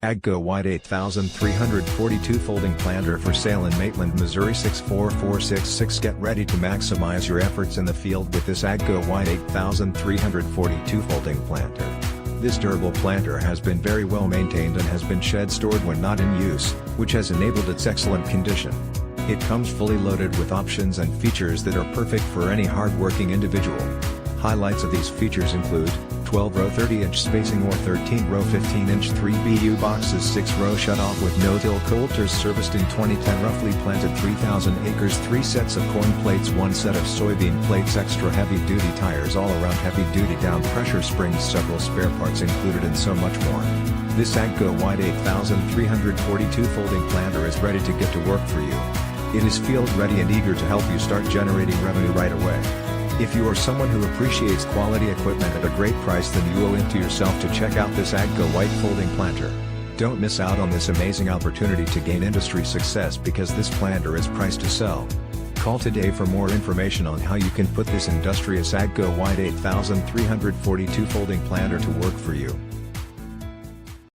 Agco White 8342 Folding Planter for sale in Maitland, Missouri 64466. Get ready to maximize your efforts in the field with this Agco White 8342 Folding Planter. This durable planter has been very well maintained and has been shed stored when not in use, which has enabled its excellent condition. It comes fully loaded with options and features that are perfect for any hard-working individual. Highlights of these features include 12-row 30-inch spacing or 13-row 15-inch 3BU boxes, 6-row shutoff with no-till coulters serviced in 2010, roughly planted 3,000 acres, 3 sets of corn plates, 1 set of soybean plates, extra heavy-duty tires, all-around heavy-duty down pressure springs, several spare parts included, and so much more. This Agco White 8342 folding planter is ready to get to work for you. It is field ready and eager to help you start generating revenue right away. If you are someone who appreciates quality equipment at a great price, then you owe it to yourself to check out this Agco White folding planter. Don't miss out on this amazing opportunity to gain industry success, because this planter is priced to sell. Call today for more information on how you can put this industrious Agco White 8342 folding planter to work for you.